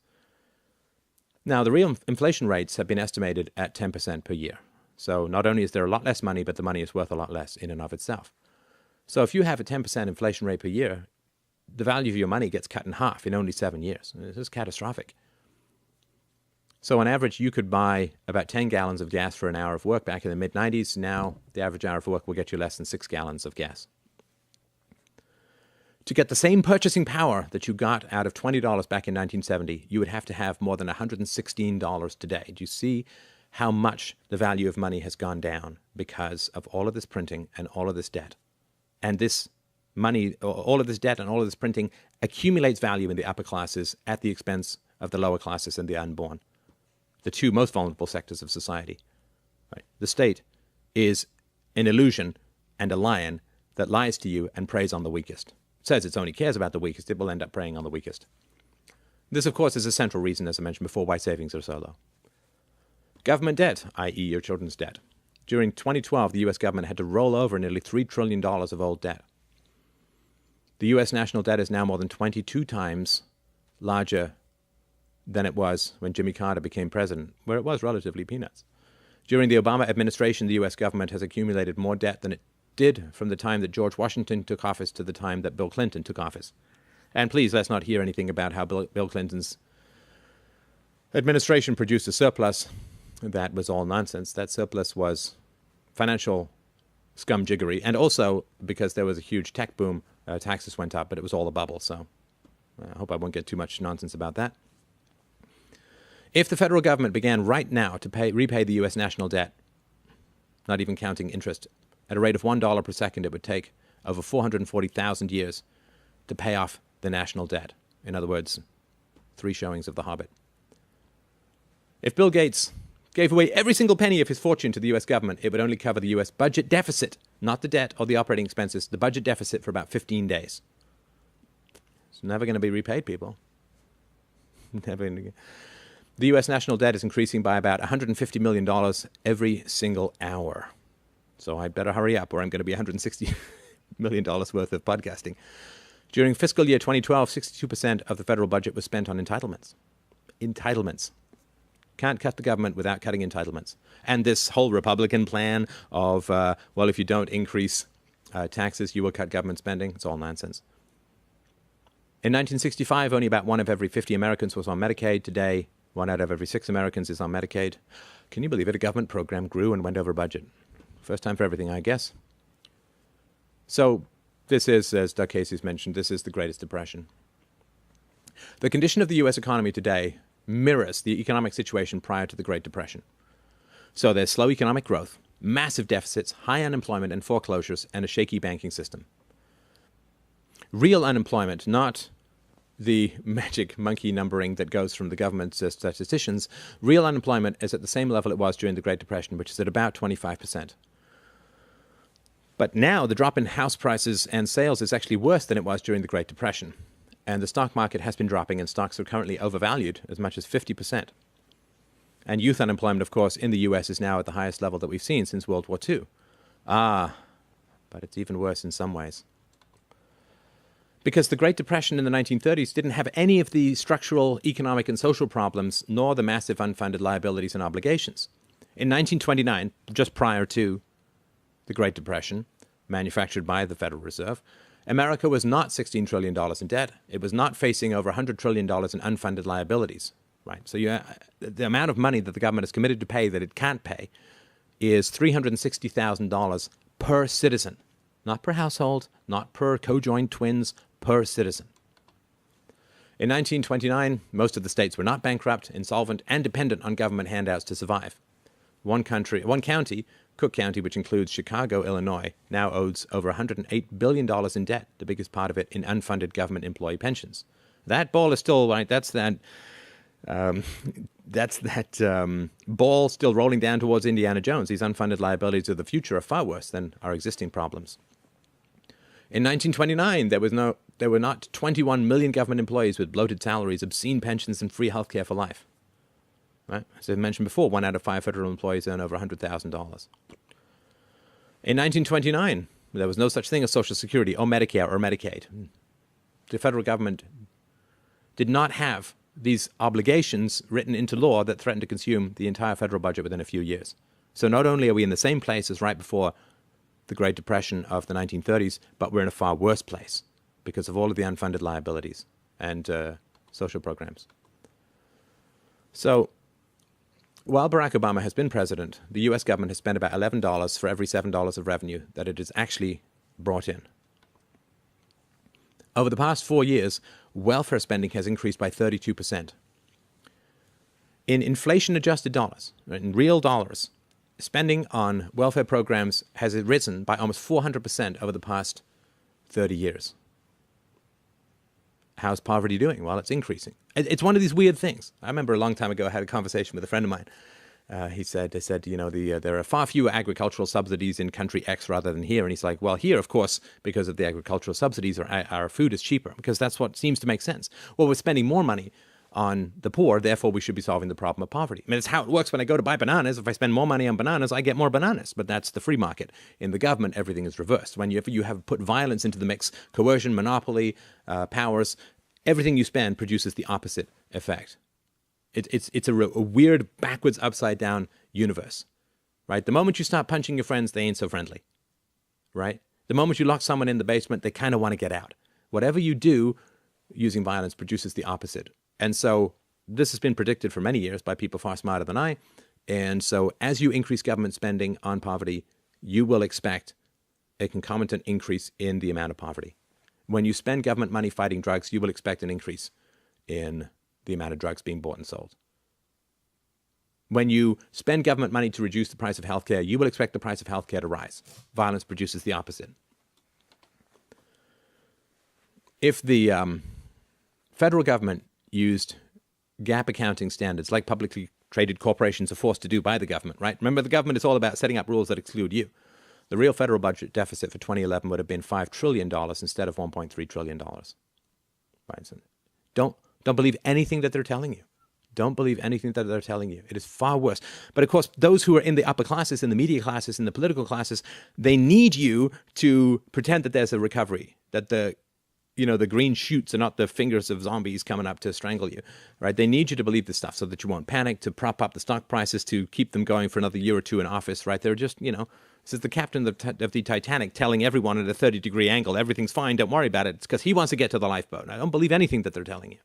Now, the real inflation rates have been estimated at 10% per year. So not only is there a lot less money, but the money is worth a lot less in and of itself. So if you have a 10% inflation rate per year, the value of your money gets cut in half in only 7 years. This is catastrophic. So on average, you could buy about 10 gallons of gas for an hour of work back in the mid-90s. Now, the average hour of work will get you less than 6 gallons of gas. To get the same purchasing power that you got out of $20 back in 1970, you would have to have more than $116 today. Do you see how much the value of money has gone down because of all of this printing and all of this debt? And this money, all of this debt and all of this printing accumulates value in the upper classes at the expense of the lower classes and the unborn, the two most vulnerable sectors of society. Right? The state is an illusion and a lion that lies to you and preys on the weakest. It says it only cares about the weakest. It will end up preying on the weakest. This, of course, is a central reason, as I mentioned before, why savings are so low. Government debt, i.e. your children's debt. During 2012, the U.S. government had to roll over nearly $3 trillion of old debt. The U.S. national debt is now more than 22 times larger than it was when Jimmy Carter became president, where it was relatively peanuts. During the Obama administration, the U.S. government has accumulated more debt than it did from the time that George Washington took office to the time that Bill Clinton took office. And please, let's not hear anything about how Bill Clinton's administration produced a surplus. That was all nonsense. That surplus was financial scumjiggery. And also, because there was a huge tech boom, taxes went up, but it was all a bubble. So I hope I won't get too much nonsense about that. If the federal government began right now to repay the U.S. national debt, not even counting interest, at a rate of $1 per second, it would take over 440,000 years to pay off the national debt. In other words, 3 showings of The Hobbit. If Bill Gates gave away every single penny of his fortune to the U.S. government, it would only cover the U.S. budget deficit, not the debt or the operating expenses, the budget deficit for about 15 days. It's never going to be repaid, people. Never going to. The U.S. national debt is increasing by about $150 million every single hour. So I better hurry up or I'm going to be $160 million worth of podcasting. During fiscal year 2012, 62% of the federal budget was spent on entitlements. Entitlements. Can't cut the government without cutting entitlements. And this whole Republican plan of, well, if you don't increase taxes, you will cut government spending, it's all nonsense. In 1965, only about 1 of every 50 Americans was on Medicaid. Today, 1 out of every 6 Americans is on Medicaid. Can you believe it? A government program grew and went over budget. First time for everything, I guess. So this is, as Doug Casey's mentioned, this is the Greatest Depression. The condition of the U.S. economy today mirrors the economic situation prior to the Great Depression. So there's slow economic growth, massive deficits, high unemployment and foreclosures, and a shaky banking system. Real unemployment, not the magic monkey numbering that goes from the government's statisticians, real unemployment is at the same level it was during the Great Depression, which is at about 25%. But now the drop in house prices and sales is actually worse than it was during the Great Depression. And the stock market has been dropping, and stocks are currently overvalued as much as 50%. And youth unemployment, of course, in the U.S. is now at the highest level that we've seen since World War II. But it's even worse in some ways. Because the Great Depression in the 1930s didn't have any of the structural economic and social problems, nor the massive unfunded liabilities and obligations. In 1929, just prior to the Great Depression, manufactured by the Federal Reserve, America was not $16 trillion in debt. It was not facing over $100 trillion in unfunded liabilities. Right? So the amount of money that the government is committed to pay that it can't pay is $360,000 per citizen. Not per household, not per co-joined twins, per citizen. In 1929, most of the states were not bankrupt, insolvent, and dependent on government handouts to survive. One county, Cook County, which includes Chicago, Illinois, now owes over $108 billion in debt, the biggest part of it in unfunded government employee pensions. That ball is still, right, that's that ball still rolling down towards Indiana Jones. These unfunded liabilities of the future are far worse than our existing problems. In 1929, there were not 21 million government employees with bloated salaries, obscene pensions, and free health care for life. Right? As I mentioned before, 1 out of 5 federal employees earn over $100,000. In 1929, there was no such thing as Social Security or Medicare or Medicaid. The federal government did not have these obligations written into law that threatened to consume the entire federal budget within a few years. So not only are we in the same place as right before the Great Depression of the 1930s, but we're in a far worse place because of all of the unfunded liabilities and social programs. So while Barack Obama has been president, the U.S. government has spent about $11 for every $7 of revenue that it has actually brought in. Over the past 4 years, welfare spending has increased by 32%. In inflation-adjusted dollars, in real dollars, spending on welfare programs has risen by almost 400% over the past 30 years. How's poverty doing? Well, it's increasing. It's one of these weird things. I remember a long time ago I had a conversation with a friend of mine. They said, you know, there are far fewer agricultural subsidies in country X rather than here. And he's like, well, here, of course, because of the agricultural subsidies, our food is cheaper, because that's what seems to make sense. Well, we're spending more money on the poor, therefore we should be solving the problem of poverty. I mean, it's how it works when I go to buy bananas. If I spend more money on bananas, I get more bananas. But that's the free market. In the government, everything is reversed. When you have put violence into the mix, coercion, monopoly, powers, everything you spend produces the opposite effect. It's a weird, backwards, upside-down universe, right? The moment you start punching your friends, they ain't so friendly, right? The moment you lock someone in the basement, they kind of want to get out. Whatever you do using violence produces the opposite. And so this has been predicted for many years by people far smarter than I. And so as you increase government spending on poverty, you will expect a concomitant increase in the amount of poverty. When you spend government money fighting drugs, you will expect an increase in the amount of drugs being bought and sold. When you spend government money to reduce the price of healthcare, you will expect the price of healthcare to rise. Violence produces the opposite. If the federal government used GAAP accounting standards like publicly traded corporations are forced to do by the government, right? Remember, the government is all about setting up rules that exclude you. The real federal budget deficit for 2011 would have been $5 trillion instead of $1.3 trillion. Right? So don't believe anything that they're telling you. Don't believe anything that they're telling you. It is far worse. But of course, those who are in the upper classes, in the media classes, in the political classes, they need you to pretend that there's a recovery, that the the green shoots are not the fingers of zombies coming up to strangle you, right? They need you to believe this stuff so that you won't panic, to prop up the stock prices, to keep them going for another year or two in office, right? They're just, this is the captain of the Titanic telling everyone at a 30-degree angle, everything's fine, don't worry about it. It's because he wants to get to the lifeboat. I don't believe anything that they're telling you.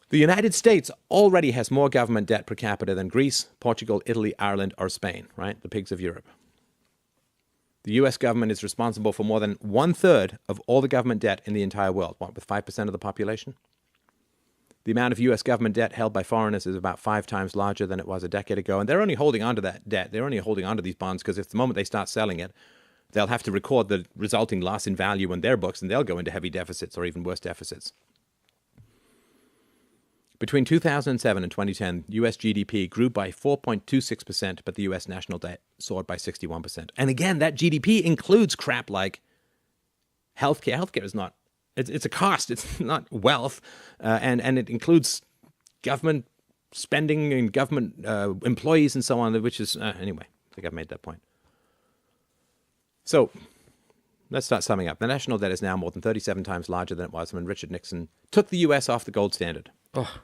The United States already has more government debt per capita than Greece, Portugal, Italy, Ireland, or Spain, right? The pigs of Europe. The U.S. government is responsible for more than 1/3 of all the government debt in the entire world, with 5% of the population? The amount of U.S. government debt held by foreigners is about 5 times larger than it was a decade ago, and they're only holding on to that debt. They're only holding on to these bonds because if the moment they start selling it, they'll have to record the resulting loss in value in their books, and they'll go into heavy deficits or even worse deficits. Between 2007 and 2010, U.S. GDP grew by 4.26%, but the U.S. national debt soared by 61%. And again, that GDP includes crap like healthcare. Healthcare is not, it's a cost. It's not wealth. And it includes government spending and government employees and so on, which is, anyway, I think I've made that point. So let's start summing up. The national debt is now more than 37 times larger than it was when Richard Nixon took the U.S. off the gold standard. Oh,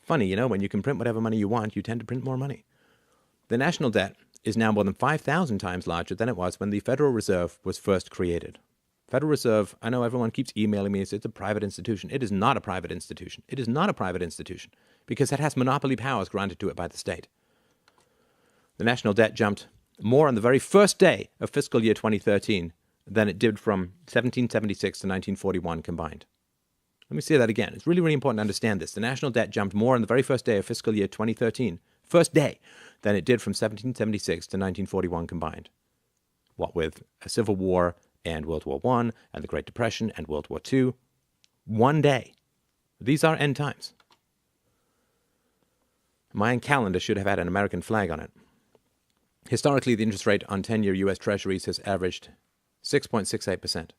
funny, when you can print whatever money you want, you tend to print more money. The national debt is now more than 5,000 times larger than it was when the Federal Reserve was first created. Federal Reserve, I know everyone keeps emailing me, it's a private institution. It is not a private institution. It is not a private institution because it has monopoly powers granted to it by the state. The national debt jumped more on the very first day of fiscal year 2013 than it did from 1776 to 1941 combined. Let me say that again. It's really, really important to understand this. The national debt jumped more on the very first day of fiscal year 2013, first day, than it did from 1776 to 1941 combined. What with a civil war and World War I and the Great Depression and World War II. One day. These are end times. My calendar should have had an American flag on it. Historically, the interest rate on 10-year U.S. Treasuries has averaged 6.68%.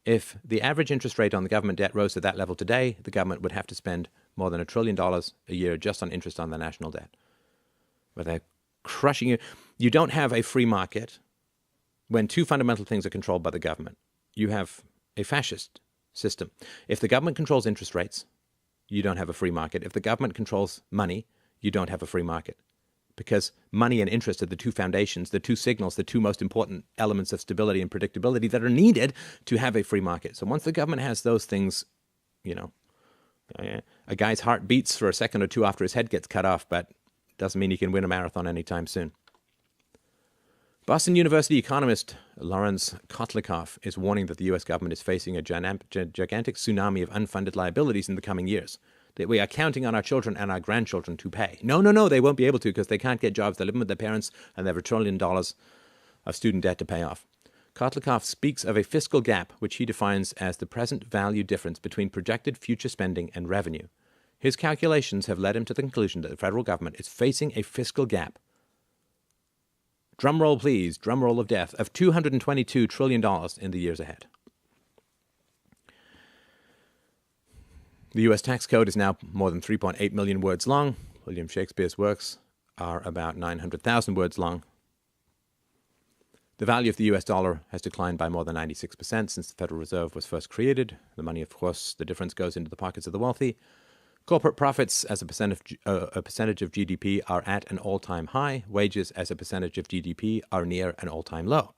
If the average interest rate on the government debt rose to that level today, the government would have to spend more than $1 trillion a year just on interest on the national debt. But they're crushing you. You don't have a free market when two fundamental things are controlled by the government. You have a fascist system. If the government controls interest rates, you don't have a free market. If the government controls money, you don't have a free market. Because money and interest are the two foundations, the two signals, the two most important elements of stability and predictability that are needed to have a free market. So once the government has those things, a guy's heart beats for a second or two after his head gets cut off, but doesn't mean he can win a marathon anytime soon. Boston University economist Lawrence Kotlikoff is warning that the U.S. government is facing a gigantic tsunami of unfunded liabilities in the coming years. That we are counting on our children and our grandchildren to pay. No, they won't be able to because they can't get jobs. They're living with their parents and they have $1 trillion of student debt to pay off. Kotlikoff speaks of a fiscal gap, which he defines as the present value difference between projected future spending and revenue. His calculations have led him to the conclusion that the federal government is facing a fiscal gap. Drum roll, please, drum roll of death, of $222 trillion in the years ahead. The U.S. tax code is now more than 3.8 million words long. William Shakespeare's works are about 900,000 words long. The value of the U.S. dollar has declined by more than 96% since the Federal Reserve was first created. The money, of course, the difference goes into the pockets of the wealthy. Corporate profits as a percentage of GDP are at an all-time high. Wages as a percentage of GDP are near an all-time low.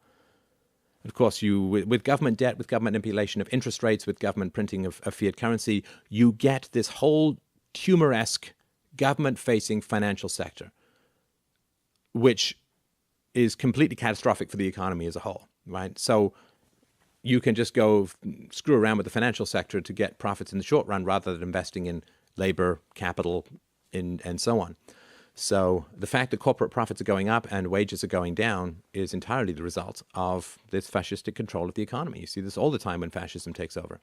Of course, with government debt, with government manipulation of interest rates, with government printing of fiat currency, you get this whole tumor-esque government-facing financial sector, which is completely catastrophic for the economy as a whole, right? So you can just go screw around with the financial sector to get profits in the short run rather than investing in labor, capital, and so on. So the fact that corporate profits are going up and wages are going down is entirely the result of this fascistic control of the economy. You see this all the time when fascism takes over.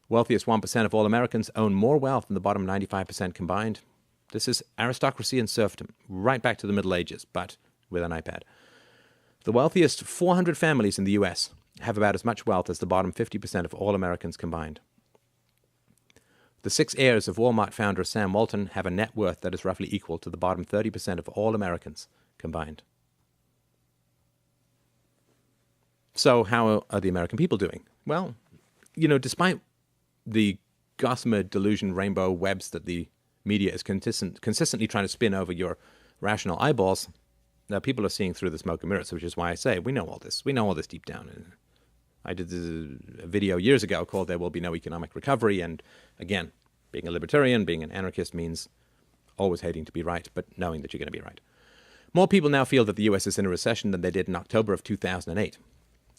Wealthiest 1% of all Americans own more wealth than the bottom 95% combined. This is aristocracy and serfdom, right back to the Middle Ages, but with an iPad. The wealthiest 400 families in the U.S. have about as much wealth as the bottom 50% of all Americans combined. The 6 heirs of Walmart founder Sam Walton have a net worth that is roughly equal to the bottom 30% of all Americans combined. So how are the American people doing? Well, despite the gossamer delusion rainbow webs that the media is consistently trying to spin over your rational eyeballs, people are seeing through the smoke and mirrors, which is why I say we know all this. We know all this deep down. And I did a video years ago called There Will Be No Economic Recovery. And again, being a libertarian, being an anarchist means always hating to be right, but knowing that you're going to be right. More people now feel that the US is in a recession than they did in October of 2008.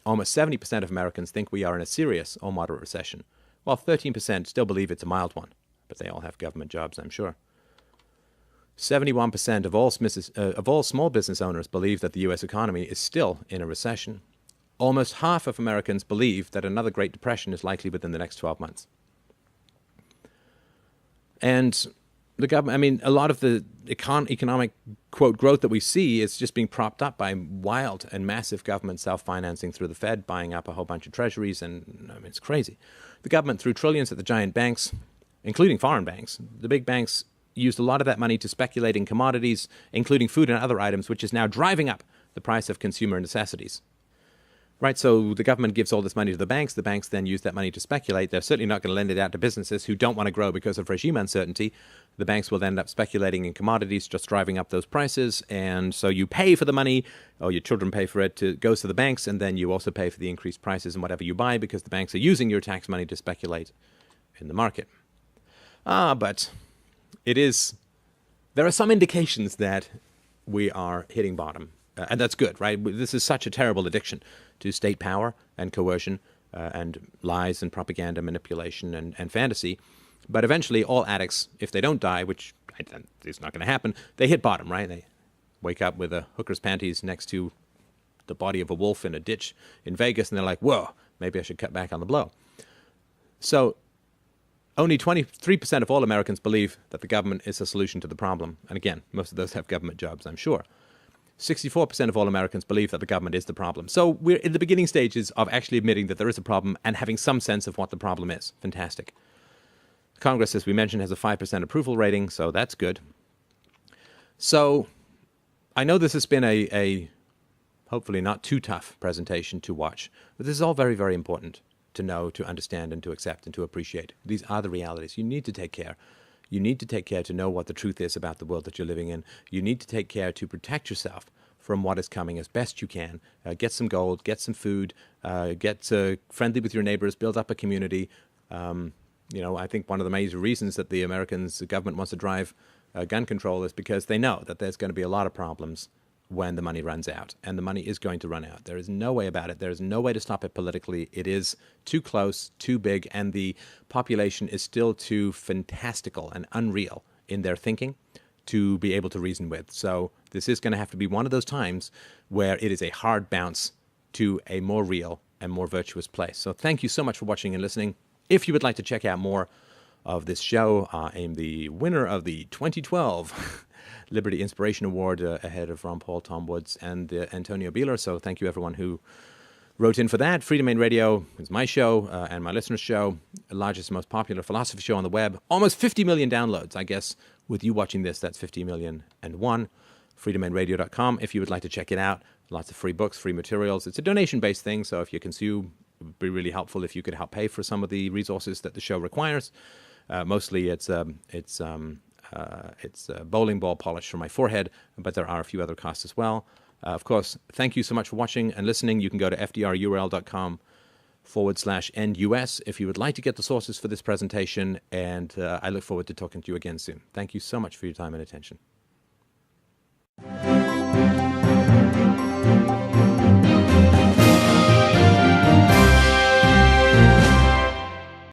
Almost 70% of Americans think we are in a serious or moderate recession, while 13% still believe it's a mild one. But they all have government jobs, I'm sure. 71% of all small business owners believe that the U.S. economy is still in a recession. Almost half of Americans believe that another Great Depression is likely within the next 12 months. And the government, a lot of the economic, quote, growth that we see is just being propped up by wild and massive government self-financing through the Fed, buying up a whole bunch of treasuries, and it's crazy. The government threw trillions at the giant banks, including foreign banks. The big banks used a lot of that money to speculate in commodities, including food and other items, which is now driving up the price of consumer necessities. Right, so the government gives all this money to the banks then use that money to speculate. They're certainly not going to lend it out to businesses who don't want to grow because of regime uncertainty. The banks will end up speculating in commodities, just driving up those prices, and so you pay for the money, or your children pay for it, it goes to the banks, and then you also pay for the increased prices in whatever you buy because the banks are using your tax money to speculate in the market. But there are some indications that we are hitting bottom. And that's good, right? This is such a terrible addiction to state power and coercion and lies and propaganda, manipulation and fantasy. But eventually all addicts, if they don't die, which is not going to happen, they hit bottom, right? They wake up with a hooker's panties next to the body of a wolf in a ditch in Vegas, and they're like, whoa, maybe I should cut back on the blow. So only 23% of all Americans believe that the government is a solution to the problem. And again, most of those have government jobs, I'm sure. 64% of all Americans believe that the government is the problem. So we're in the beginning stages of actually admitting that there is a problem and having some sense of what the problem is. Fantastic. Congress, as we mentioned, has a 5% approval rating, so that's good. So I know this has been a hopefully not too tough presentation to watch, but this is all very, very important to know, to understand, and to accept, and to appreciate. These are the realities. You need to take care. You need to take care to know what the truth is about the world that you're living in. You need to take care to protect yourself from what is coming as best you can. Get some gold, get some food, get friendly with your neighbors, build up a community. I think one of the major reasons that the government wants to drive gun control is because they know that there's going to be a lot of problems when the money runs out. And the money is going to run out. There is no way about it. There is no way to stop it politically. It is too close, too big, and the population is still too fantastical and unreal in their thinking to be able to reason with. So this is going to have to be one of those times where it is a hard bounce to a more real and more virtuous place. So thank you so much for watching and listening. If you would like to check out more of this show, I am the winner of the 2012 Liberty Inspiration Award ahead of Ron Paul, Tom Woods, and Antonio Bieler. So thank you, everyone who wrote in for that. Freedomain Radio is my show and my listeners' show, the largest, most popular philosophy show on the web. Almost 50 million downloads. I guess with you watching this, that's 50 million and one. Freedomainradio.com if you would like to check it out. Lots of free books, free materials. It's a donation-based thing, so if you consume, it would be really helpful if you could help pay for some of the resources that the show requires. Mostly it's bowling ball polish for my forehead, but there are a few other costs as well. Of course, thank you so much for watching and listening. You can go to fdrurl.com/NUS if you would like to get the sources for this presentation, and I look forward to talking to you again soon. Thank you so much for your time and attention.